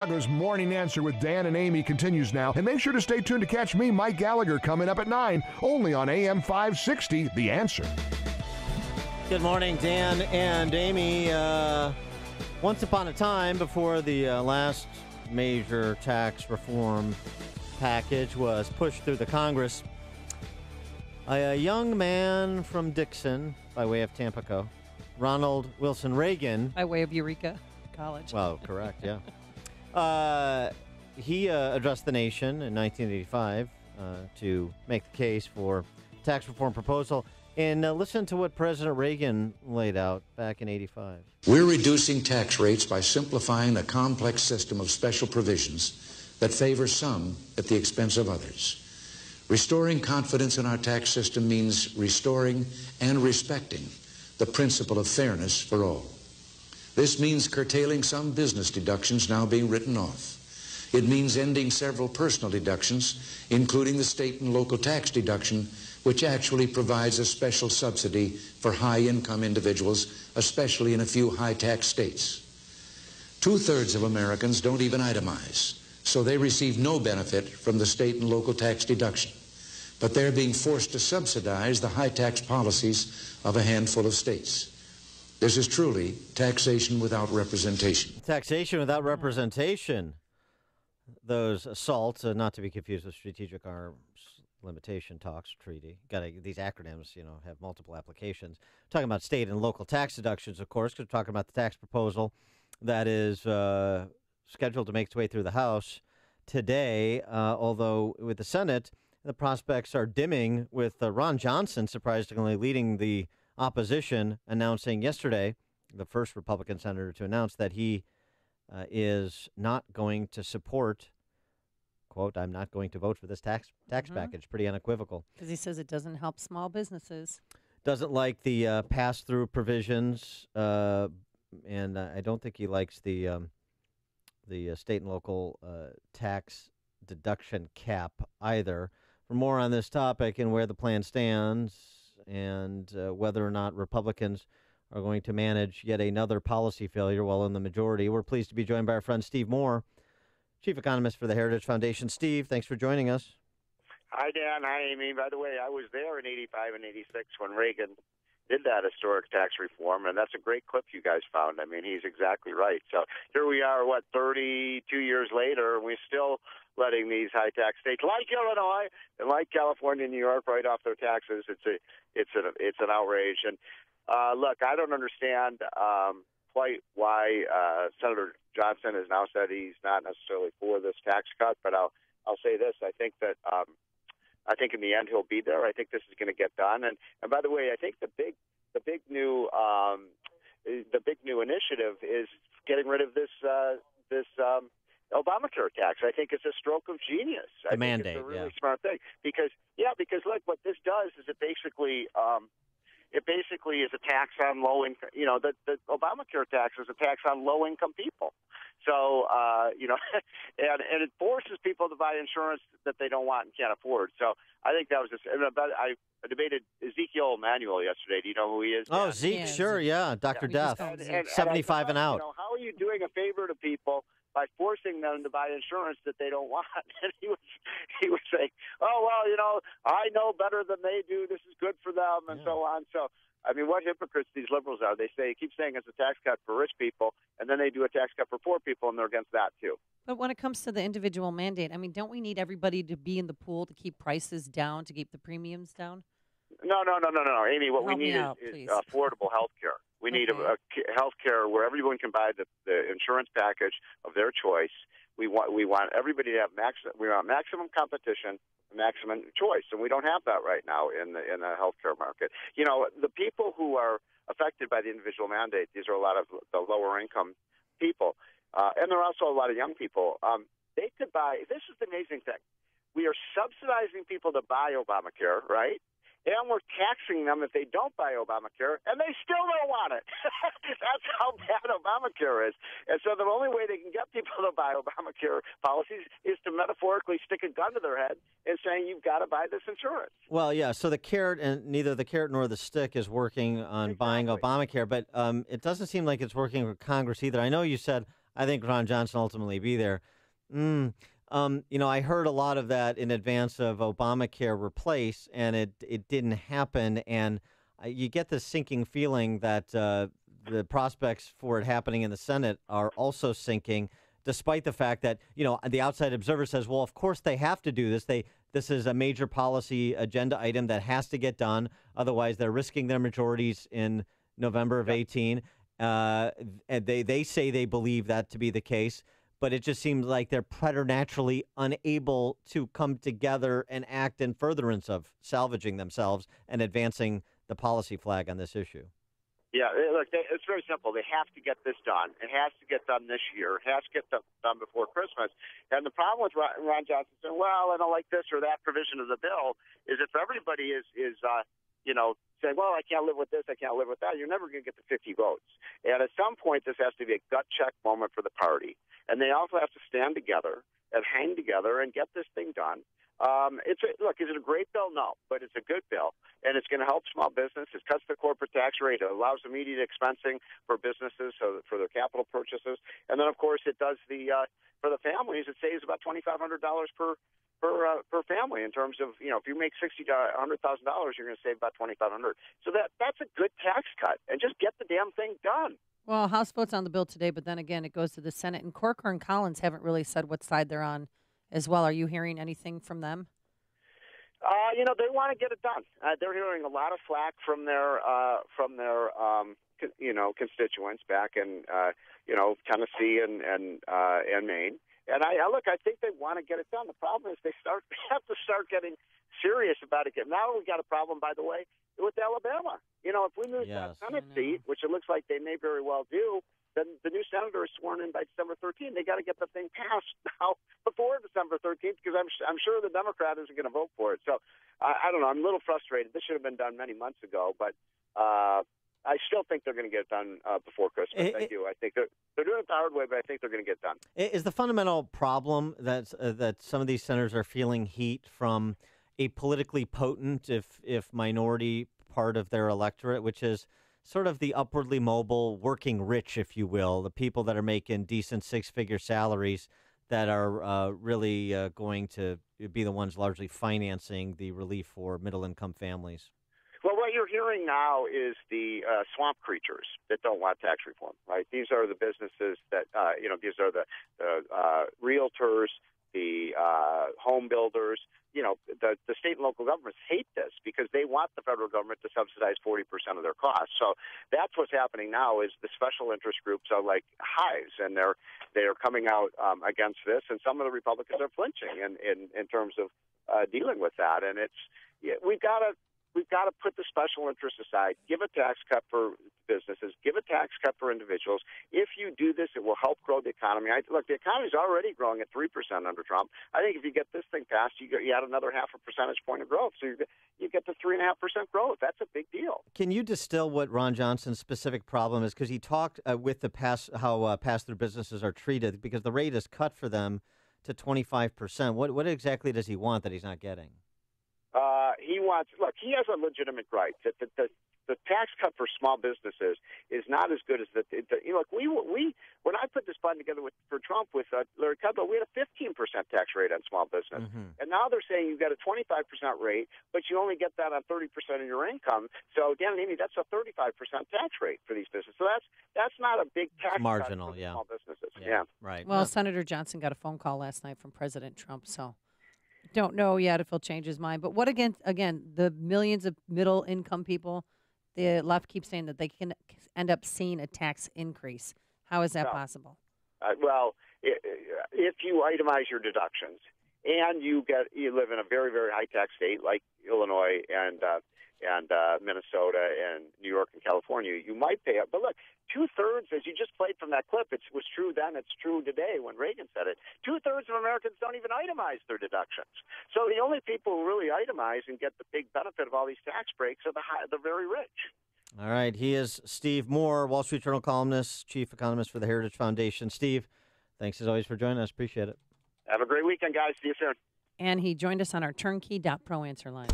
Chicago's Morning Answer with Dan and Amy continues now, and make sure to stay tuned to catch me, Mike Gallagher, coming up at 9, only on AM 560, The Answer. Good morning, Dan and Amy. Once upon a time, before the last major tax reform package was pushed through the Congress, a young man from Dixon, by way of Tampico, Ronald Wilson Reagan. By way of Eureka College. Well, correct, yeah. He addressed the nation in 1985 to make the case for tax reform proposal. And listen to what President Reagan laid out back in 85. We're reducing tax rates by simplifying a complex system of special provisions that favor some at the expense of others. Restoring confidence in our tax system means restoring and respecting the principle of fairness for all. This means curtailing some business deductions now being written off. It means ending several personal deductions, including the state and local tax deduction, which actually provides a special subsidy for high-income individuals, especially in a few high-tax states. 2/3 of Americans don't even itemize, so they receive no benefit from the state and local tax deduction. But they're being forced to subsidize the high-tax policies of a handful of states. This is truly taxation without representation. Taxation without representation. Those assaults, not to be confused with Strategic Arms Limitation Talks Treaty. These acronyms, have multiple applications. Talking about state and local tax deductions, of course, because we're talking about the tax proposal that is scheduled to make its way through the House today, although with the Senate, the prospects are dimming with Ron Johnson surprisingly leading the opposition, announcing yesterday, the first Republican senator to announce that he is not going to support, quote, I'm not going to vote for this tax package. Pretty unequivocal. Because he says it doesn't help small businesses. Doesn't like the pass-through provisions, and I don't think he likes the state and local tax deduction cap either. For more on this topic and where the plan stands and whether or not Republicans are going to manage yet another policy failure while in the majority, we're pleased to be joined by our friend Steve Moore, Chief Economist for the Heritage Foundation. Steve, thanks for joining us. Hi, Dan. Hi, Amy. By the way, I was there in 85 and 86 when Reagan did that historic tax reform, and that's a great clip you guys found. I mean, he's exactly right. So here we are, 32 years later, and we're still letting these high-tax states like Illinois and like California and New York write off their taxes. It's an outrage. And look, I don't understand quite why Senator Johnson has now said he's not necessarily for this tax cut, but I'll say this: I think that I think in the end he'll be there. I think this is going to get done. And by the way, I think the big new initiative is getting rid of this Obamacare tax. I think it's a stroke of genius. The mandate, it's a really smart thing because look, what this does is it basically is a tax on low income. The Obamacare tax is a tax on low income people. So and it forces people to buy insurance that they don't want and can't afford. So I think that was I debated Ezekiel Emanuel yesterday. Do you know who he is? Oh, Zeke, yeah, sure, yeah, Dr. Death, 75 and out. How are you doing a favor to people by forcing them to buy insurance that they don't want? And he was saying, oh, well, I know better than they do. This is good for them, and so on. So, I mean, what hypocrites these liberals are. They keep saying it's a tax cut for rich people, and then they do a tax cut for poor people, and they're against that, too. But when it comes to the individual mandate, I mean, don't we need everybody to be in the pool to keep prices down, to keep the premiums down? No. Amy, what we need is affordable health care. We need a health care where everyone can buy the insurance package of their choice. We want everybody to have maximum competition, maximum choice, and we don't have that right now in the healthcare market. The people who are affected by the individual mandate, these are a lot of the lower income people, and there are also a lot of young people. They could buy. This is the amazing thing. We are subsidizing people to buy Obamacare, right? And we're taxing them if they don't buy Obamacare, and they still don't want it. That's how bad Obamacare is. And so the only way they can get people to buy Obamacare policies is to metaphorically stick a gun to their head and saying, you've got to buy this insurance. Well, yeah, so the carrot, and neither the carrot nor the stick is working on buying Obamacare, but it doesn't seem like it's working with Congress either. I know you said, I think Ron Johnson ultimately be there. I heard a lot of that in advance of Obamacare replace, and it didn't happen. And you get this sinking feeling that the prospects for it happening in the Senate are also sinking, despite the fact that, the outside observer says, well, of course they have to do this. This is a major policy agenda item that has to get done. Otherwise, they're risking their majorities in November of 18. And they say they believe that to be the case. But it just seems like they're preternaturally unable to come together and act in furtherance of salvaging themselves and advancing the policy flag on this issue. Yeah, look, it's very simple. They have to get this done. It has to get done this year. It has to get done before Christmas. And the problem with Ron Johnson saying, well, I don't like this or that provision of the bill, is if everybody is saying, well, I can't live with this, I can't live with that, you're never going to get the 50 votes. And at some point, this has to be a gut check moment for the party. And they also have to stand together and hang together and get this thing done. Is it a great bill? No, but it's a good bill, and it's going to help small business. It cuts the corporate tax rate. It allows immediate expensing for businesses, for their capital purchases, and then of course it does for the families. It saves about $2,500 per family in terms of, if you make $60,000 to $100,000, you're going to save about $2,500. So that's a good tax cut, and just get the damn thing done. Well, House votes on the bill today, but then again, it goes to the Senate, and Corker and Collins haven't really said what side they're on as well. Are you hearing anything from them? They want to get it done. They're hearing a lot of flack from their constituents back in Tennessee and Maine. And I think they want to get it done. The problem is they have to start getting serious about it. Now we got a problem, by the way, with Alabama. If we lose that Senate seat, which it looks like they may very well do, then the new senator is sworn in by December 13th. They got to get the thing passed now before December 13th, because I'm sure the Democrat isn't going to vote for it. So I don't know. I'm a little frustrated. This should have been done many months ago, but I still think they're going to get it done before Christmas. I do. I think they're doing it the hard way, but I think they're going to get it done. Is the fundamental problem that some of these senators are feeling heat from a politically potent, if minority part of their electorate, which is sort of the upwardly mobile, working rich, if you will, the people that are making decent six-figure salaries that are really going to be the ones largely financing the relief for middle-income families? Well, what you're hearing now is the swamp creatures that don't want tax reform, right? These are the businesses that, these are the realtors, the home builders. The state and local governments hate this because they want the federal government to subsidize 40% of their costs. So that's what's happening now is the special interest groups are like hives, and they are coming out against this, and some of the Republicans are flinching in terms of dealing with that. And we've got to put the special interests aside, give a tax cut for businesses, give a tax cut for individuals. If you do this, it will help grow the economy. Look, the economy is already growing at 3% under Trump. I think if you get this thing passed, you add another 0.5 percentage point of growth. So you get to 3.5% growth. That's a big deal. Can you distill what Ron Johnson's specific problem is? Because he talked with how pass-through businesses are treated, because the rate is cut for them to 25%. What exactly does he want that he's not getting? He has a legitimate right. The tax cut for small businesses is not as good as when I put this plan together for Trump with Larry Kudlow, we had a 15% tax rate on small business. Mm-hmm. And now they're saying you've got a 25% rate, but you only get that on 30% of your income. So, Dan and Amy, that's a 35% tax rate for these businesses. So that's not a big tax marginal, cut for small businesses. Yeah, right. Well, Senator Johnson got a phone call last night from President Trump, so don't know yet if he'll change his mind. But what again, the millions of middle-income people, the left keeps saying that they can end up seeing a tax increase. How is that possible? If you itemize your deductions and you live in a very, very high-tax state like Illinois and Minnesota and New York and California, you might pay up. But look, 2/3, as you just played from that clip, it was true then, it's true today when Reagan said it, 2/3 of Americans don't even itemize their deductions. So the only people who really itemize and get the big benefit of all these tax breaks are the very rich. All right. He is Steve Moore, Wall Street Journal columnist, chief economist for the Heritage Foundation. Steve, thanks as always for joining us. Appreciate it. Have a great weekend, guys. See you soon. And he joined us on our turnkey.pro answer line.